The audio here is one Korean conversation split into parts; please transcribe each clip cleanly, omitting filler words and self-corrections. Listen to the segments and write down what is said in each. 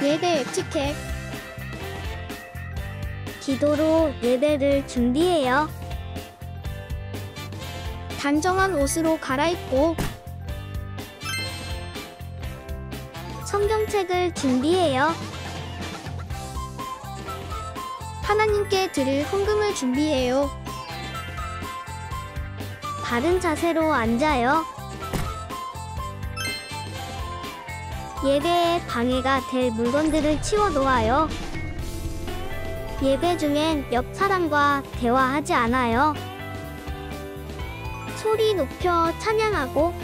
예배 에티켓. 기도로 예배를 준비해요. 단정한 옷으로 갈아입고 성경책을 준비해요. 하나님께 드릴 헌금을 준비해요. 바른 자세로 앉아요. 예배에 방해가 될 물건들을 치워 놓아요. 예배 중엔 옆 사람과 대화하지 않아요. 소리 높여 찬양하고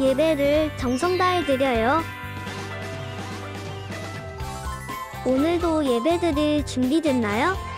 예배를 정성 다해 드려요. 오늘도 예배드릴 준비됐나요?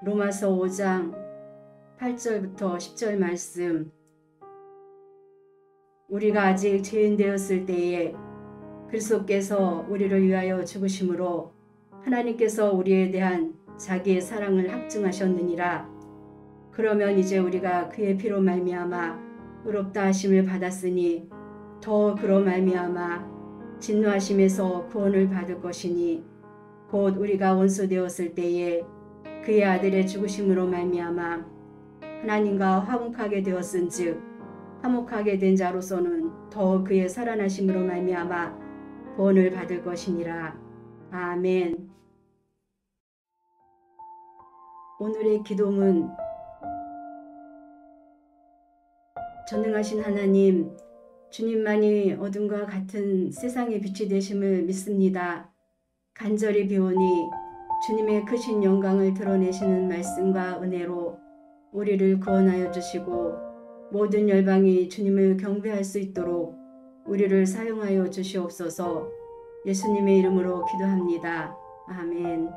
로마서 5장 8절부터 10절 말씀. 우리가 아직 죄인 되었을 때에 그리스도께서 우리를 위하여 죽으심으로 하나님께서 우리에 대한 자기의 사랑을 확증하셨느니라. 그러면 이제 우리가 그의 피로 말미암아 의롭다 하심을 받았으니 더 그로 말미암아 진노하심에서 구원을 받을 것이니 곧 우리가 원수 되었을 때에 그의 아들의 죽으심으로 말미암아 하나님과 화목하게 되었은즉 화목하게 된 자로서는 더 그의 살아나심으로 말미암아 구원을 받을 것이니라. 아멘. 오늘의 기도문. 전능하신 하나님, 주님만이 어둠과 같은 세상의 빛이 되심을 믿습니다. 간절히 비오니 주님의 크신 영광을 드러내시는 말씀과 은혜로 우리를 구원하여 주시고 모든 열방이 주님을 경배할 수 있도록 우리를 사용하여 주시옵소서. 예수님의 이름으로 기도합니다. 아멘.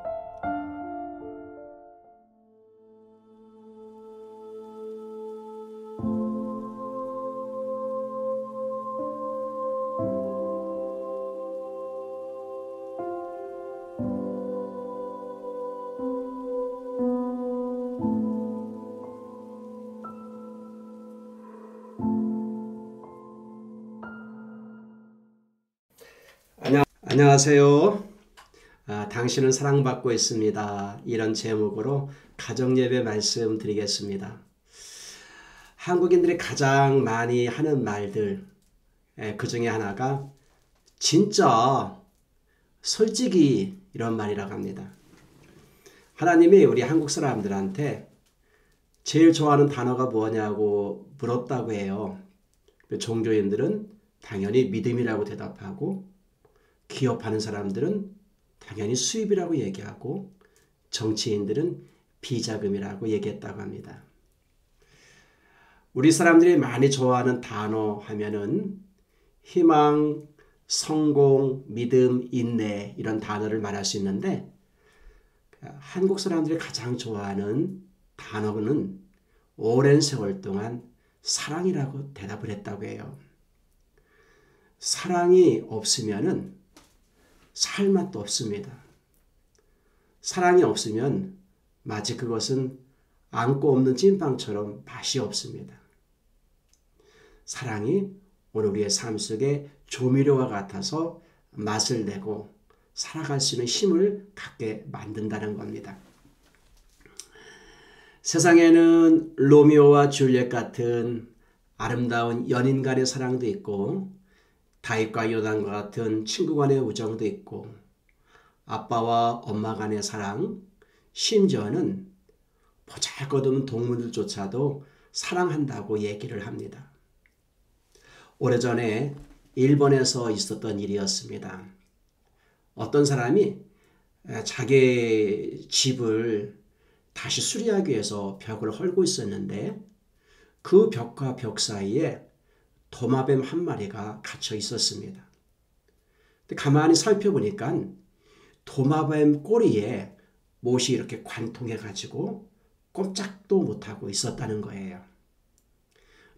안녕하세요. 당신은 사랑받고 있습니다. 이런 제목으로 가정예배 말씀 드리겠습니다. 한국인들이 가장 많이 하는 말들, 그 중에 하나가 진짜 솔직히 이런 말이라고 합니다. 하나님이 우리 한국 사람들한테 제일 좋아하는 단어가 뭐냐고 물었다고 해요. 종교인들은 당연히 믿음이라고 대답하고, 기업하는 사람들은 당연히 수입이라고 얘기하고, 정치인들은 비자금이라고 얘기했다고 합니다. 우리 사람들이 많이 좋아하는 단어 하면은 희망, 성공, 믿음, 인내 이런 단어를 말할 수 있는데, 한국 사람들이 가장 좋아하는 단어는 오랜 세월 동안 사랑이라고 대답을 했다고 해요. 사랑이 없으면은 살 맛도 없습니다. 사랑이 없으면 마치 그것은 안고 없는 찐빵처럼 맛이 없습니다. 사랑이 오늘 우리의 삶 속에 조미료와 같아서 맛을 내고 살아갈 수 있는 힘을 갖게 만든다는 겁니다. 세상에는 로미오와 줄리엣 같은 아름다운 연인 간의 사랑도 있고, 다윗과 요단과 같은 친구 간의 우정도 있고, 아빠와 엄마 간의 사랑, 심지어는 보잘것없는 동물들조차도 사랑한다고 얘기를 합니다. 오래전에 일본에서 있었던 일이었습니다. 어떤 사람이 자기 집을 다시 수리하기 위해서 벽을 헐고 있었는데, 그 벽과 벽 사이에 도마뱀 한 마리가 갇혀 있었습니다. 근데 가만히 살펴보니까 도마뱀 꼬리에 못이 이렇게 관통해가지고 꼼짝도 못하고 있었다는 거예요.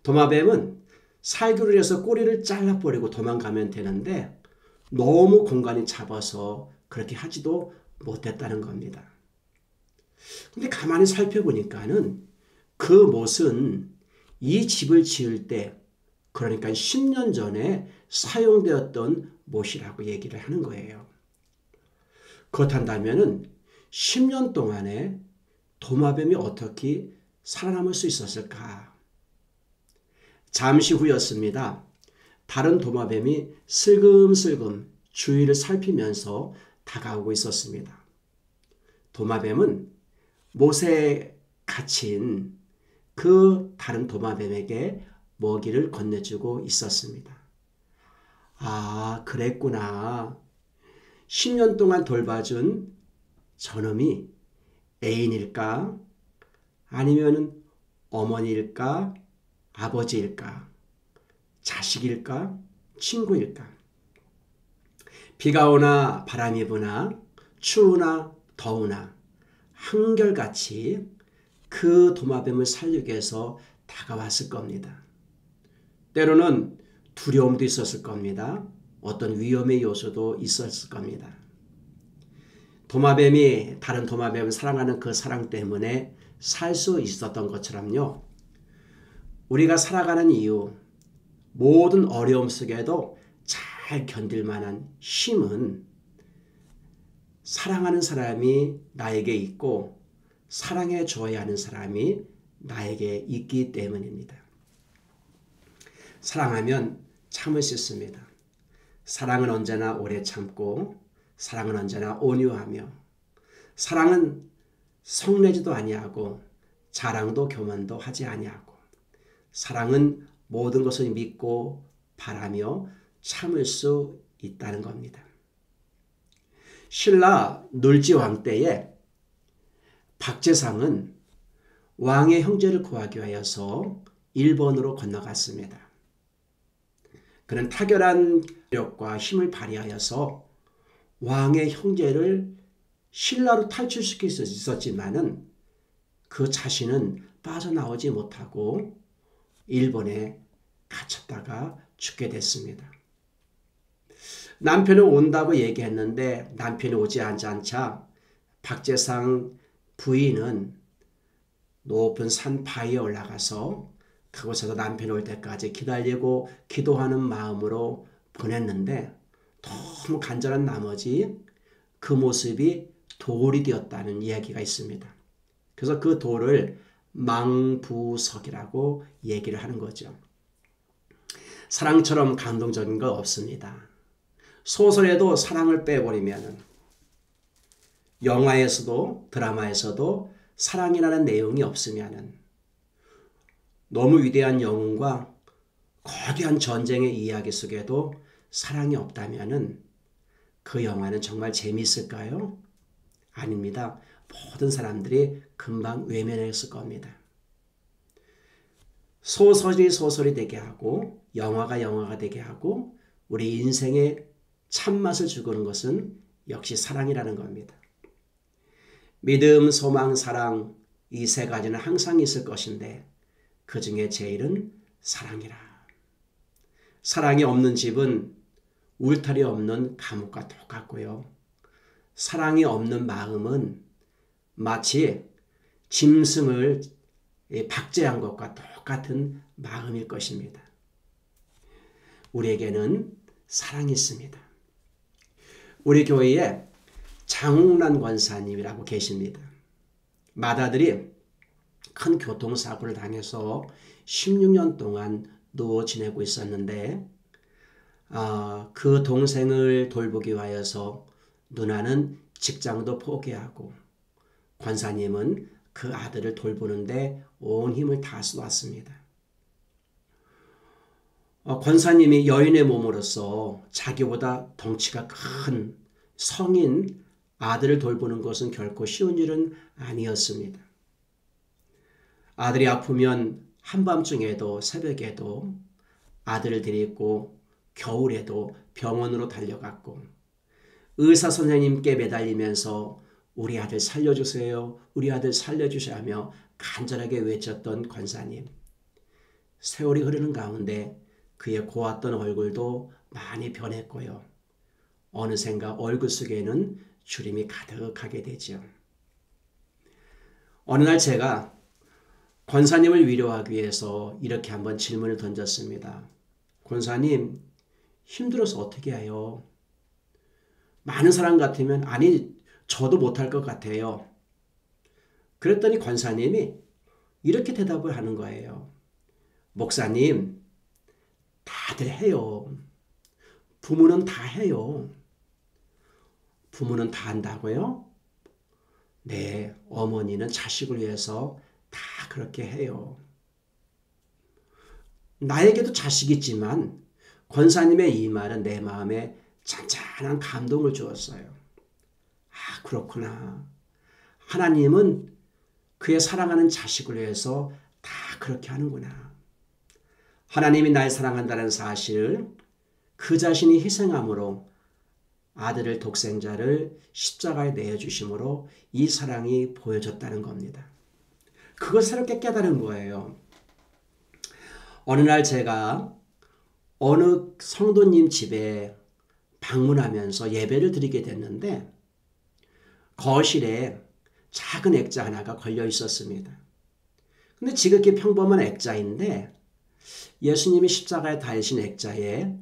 도마뱀은 살교를 해서 꼬리를 잘라버리고 도망가면 되는데 너무 공간이 잡아서 그렇게 하지도 못했다는 겁니다. 근데 가만히 살펴보니까는 그 못은 이 집을 지을 때, 그러니까 10년 전에 사용되었던 못이라고 얘기를 하는 거예요. 그렇다면 10년 동안에 도마뱀이 어떻게 살아남을 수 있었을까? 잠시 후였습니다. 다른 도마뱀이 슬금슬금 주위를 살피면서 다가오고 있었습니다. 도마뱀은 못에 갇힌 그 다른 도마뱀에게 먹이를 건네주고 있었습니다. 아, 그랬구나. 10년 동안 돌봐준 저놈이 애인일까? 아니면 어머니일까? 아버지일까? 자식일까? 친구일까? 비가 오나 바람이 부나 추우나 더우나 한결같이 그 도마뱀을 살리기 위해서 다가왔을 겁니다. 때로는 두려움도 있었을 겁니다. 어떤 위험의 요소도 있었을 겁니다. 도마뱀이 다른 도마뱀을 사랑하는 그 사랑 때문에 살 수 있었던 것처럼요. 우리가 살아가는 이유, 모든 어려움 속에도 잘 견딜 만한 힘은 사랑하는 사람이 나에게 있고 사랑해 줘야 하는 사람이 나에게 있기 때문입니다. 사랑하면 참을 수 있습니다. 사랑은 언제나 오래 참고, 사랑은 언제나 온유하며, 사랑은 성내지도 아니하고 자랑도 교만도 하지 아니하고, 사랑은 모든 것을 믿고 바라며 참을 수 있다는 겁니다. 신라 놀지왕 때에 박재상은 왕의 형제를 구하기 위해서 일본으로 건너갔습니다. 그는 탁월한 력과 힘을 발휘하여서 왕의 형제를 신라로 탈출시킬 수 있었지만은 그 자신은 빠져나오지 못하고 일본에 갇혔다가 죽게 됐습니다. 남편은 온다고 얘기했는데 남편이 오지 않자 박재상 부인은 높은 산 바위에 올라가서 그곳에서 남편이 올 때까지 기다리고 기도하는 마음으로 보냈는데 너무 간절한 나머지 그 모습이 돌이 되었다는 이야기가 있습니다. 그래서 그 돌을 망부석이라고 얘기를 하는 거죠. 사랑처럼 감동적인 거 없습니다. 소설에도 사랑을 빼버리면 영화에서도 드라마에서도 사랑이라는 내용이 없으면 너무 위대한 영웅과 거대한 전쟁의 이야기 속에도 사랑이 없다면 그 영화는 정말 재미있을까요? 아닙니다. 모든 사람들이 금방 외면했을 겁니다. 소설이 소설이 되게 하고 영화가 영화가 되게 하고 우리 인생의 참맛을 주고는 것은 역시 사랑이라는 겁니다. 믿음, 소망, 사랑 이 세 가지는 항상 있을 것인데 그 중에 제일은 사랑이라. 사랑이 없는 집은 울타리 없는 감옥과 똑같고요. 사랑이 없는 마음은 마치 짐승을 박제한 것과 똑같은 마음일 것입니다. 우리에게는 사랑이 있습니다. 우리 교회에 장웅란 권사님이라고 계십니다. 맏아들이 큰 교통사고를 당해서 16년 동안 누워 지내고 있었는데 그 동생을 돌보기 위하여서 누나는 직장도 포기하고 권사님은 그 아들을 돌보는데 온 힘을 다 쏟았습니다. 권사님이 여인의 몸으로서 자기보다 덩치가 큰 성인 아들을 돌보는 것은 결코 쉬운 일은 아니었습니다. 아들이 아프면 한밤중에도 새벽에도 아들을 데리고 겨울에도 병원으로 달려갔고 의사 선생님께 매달리면서 우리 아들 살려주세요. 우리 아들 살려주셔야 하며 간절하게 외쳤던 권사님. 세월이 흐르는 가운데 그의 고왔던 얼굴도 많이 변했고요. 어느샌가 얼굴 속에는 주림이 가득하게 되죠. 어느 날 제가 권사님을 위로하기 위해서 이렇게 한번 질문을 던졌습니다. 권사님, 힘들어서 어떻게 해요? 많은 사람 같으면 아니 저도 못할 것 같아요. 그랬더니 권사님이 이렇게 대답을 하는 거예요. 목사님, 다들 해요. 부모는 다 해요. 부모는 다 한다고요? 네, 어머니는 자식을 위해서 다 그렇게 해요. 나에게도 자식이 있지만 권사님의 이 말은 내 마음에 잔잔한 감동을 주었어요. 아, 그렇구나. 하나님은 그의 사랑하는 자식을 위해서 다 그렇게 하는구나. 하나님이 날 사랑한다는 사실을 그 자신이 희생함으로 아들을 독생자를 십자가에 내어주심으로 이 사랑이 보여졌다는 겁니다. 그걸 새롭게 깨달은 거예요. 어느 날 제가 어느 성도님 집에 방문하면서 예배를 드리게 됐는데 거실에 작은 액자 하나가 걸려 있었습니다. 근데 지극히 평범한 액자인데 예수님이 십자가에 달리신 액자에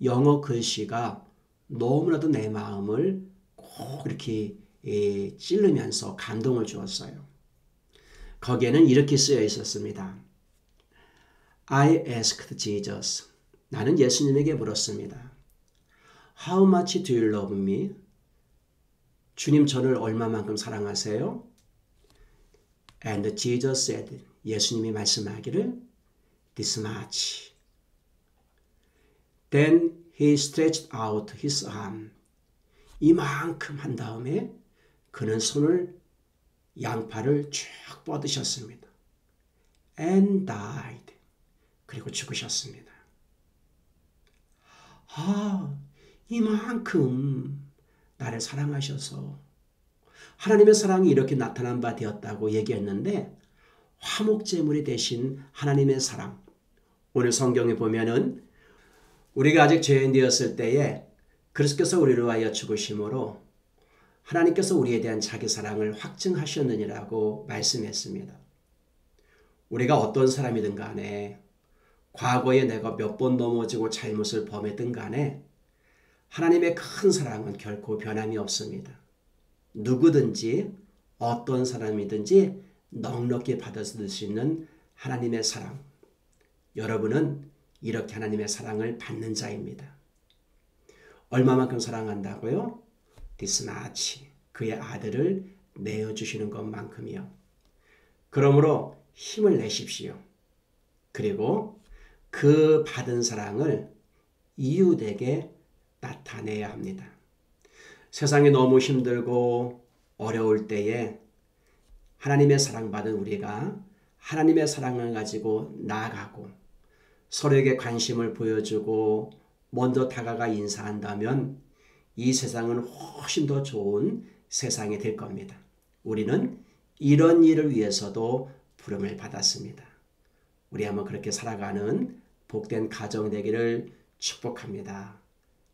영어 글씨가 너무나도 내 마음을 꼭 이렇게 찔르면서 감동을 주었어요. 거기에는 이렇게 쓰여 있었습니다. I asked Jesus. 나는 예수님에게 물었습니다. How much do you love me? 주님 저를 얼마만큼 사랑하세요? And Jesus said. 예수님이 말씀하기를 This much. Then he stretched out his arm. 이만큼 한 다음에 그는 손을 양팔을 쭉 뻗으셨습니다. And died. 그리고 죽으셨습니다. 아, 이만큼 나를 사랑하셔서 하나님의 사랑이 이렇게 나타난 바 되었다고 얘기했는데 화목제물이 되신 하나님의 사랑. 오늘 성경에 보면은 우리가 아직 죄인 되었을 때에 그리스도께서 우리를 위하여 죽으심으로 하나님께서 우리에 대한 자기 사랑을 확증하셨느니라고 말씀했습니다. 우리가 어떤 사람이든 간에 과거에 내가 몇 번 넘어지고 잘못을 범했든 간에 하나님의 큰 사랑은 결코 변함이 없습니다. 누구든지 어떤 사람이든지 넉넉히 받아들일 수 있는 하나님의 사랑. 여러분은 이렇게 하나님의 사랑을 받는 자입니다. 얼마만큼 사랑한다고요? 디스마치, 그의 아들을 내어주시는 것만큼이요. 그러므로 힘을 내십시오. 그리고 그 받은 사랑을 이웃에게 나타내야 합니다. 세상이 너무 힘들고 어려울 때에 하나님의 사랑받은 우리가 하나님의 사랑을 가지고 나아가고 서로에게 관심을 보여주고 먼저 다가가 인사한다면 이 세상은 훨씬 더 좋은 세상이 될 겁니다. 우리는 이런 일을 위해서도 부름을 받았습니다. 우리 한번 그렇게 살아가는 복된 가정 되기를 축복합니다.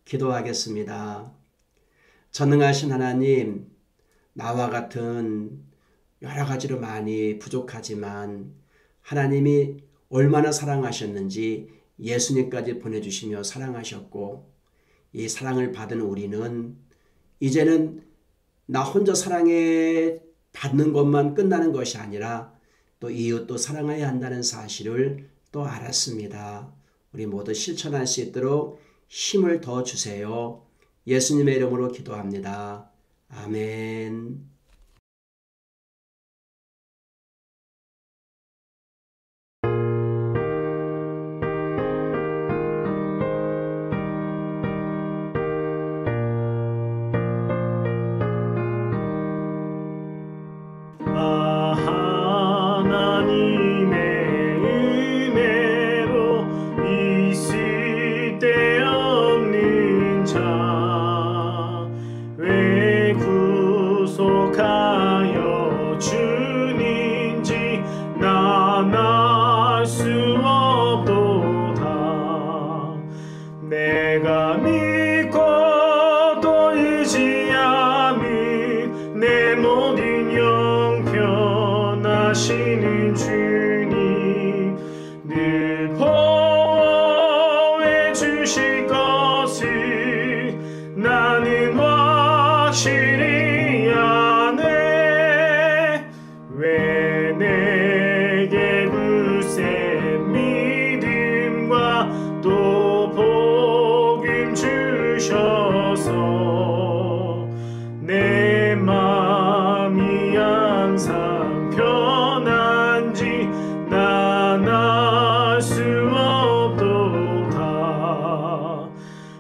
기도하겠습니다. 전능하신 하나님, 나와 같은 여러 가지로 많이 부족하지만 하나님이 얼마나 사랑하셨는지 예수님까지 보내주시며 사랑하셨고 이 사랑을 받은 우리는 이제는 나 혼자 사랑에 받는 것만 끝나는 것이 아니라 또 이웃도 사랑해야 한다는 사실을 또 알았습니다. 우리 모두 실천할 수 있도록 힘을 더 주세요. 예수님의 이름으로 기도합니다. 아멘. 내가 믿고 또 의지함이 내 모든 영편하시는 주님 늘 보호해 주실 것을 나는 확실히 아네. 왜 내게 굳센 믿음과 또 주셔서 내 마음이 항상 편한지 난 알 수 없도다.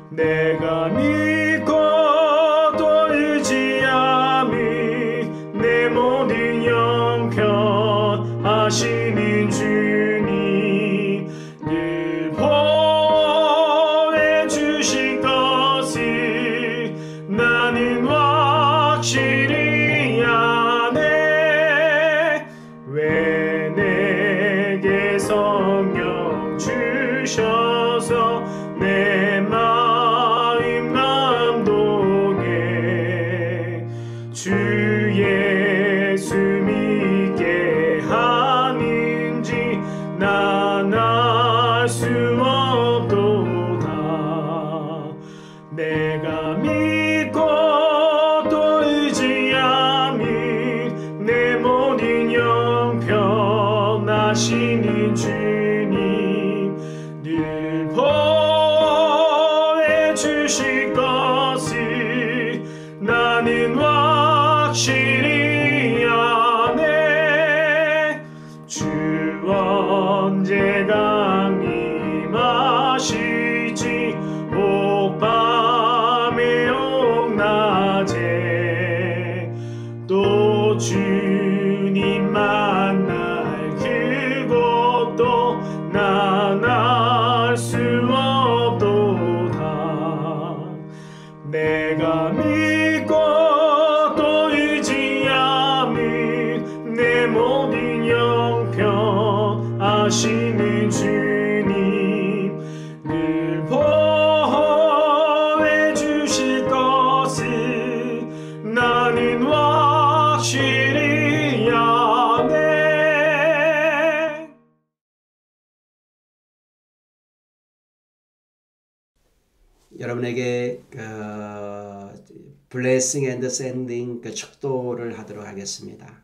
내가 믿고 또 의지함이 내 모든 영편하시는 주님 늘 나는 확실히 아네. 왜 내게 성령 주셔서 내 마음 감동해 주 예수 믿게 하는지 난 알 수 없도다. 내가 믿고 또 의지함이 내 모든 영편하시는 주님 늘 보호해 주실 것을 나는 확실히 아네. 주 언제 강림하실지 밤에 옥낮에 또 주님 만날 그것도 난 알 수 없도다. 내가 믿고 여러분에게 블레싱 앤드 샌딩 축도를 하도록 하겠습니다.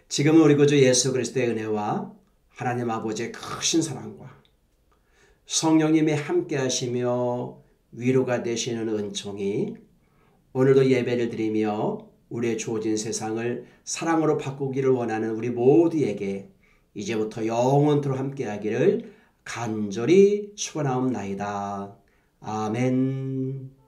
지금은 우리 구주 예수 그리스도의 은혜와 하나님 아버지의 크신 사랑과 성령님이 함께 하시며 위로가 되시는 은총이 오늘도 예배를 드리며 우리의 주어진 세상을 사랑으로 바꾸기를 원하는 우리 모두에게 이제부터 영원토록 함께 하기를 간절히 축원하옵나이다. 아멘.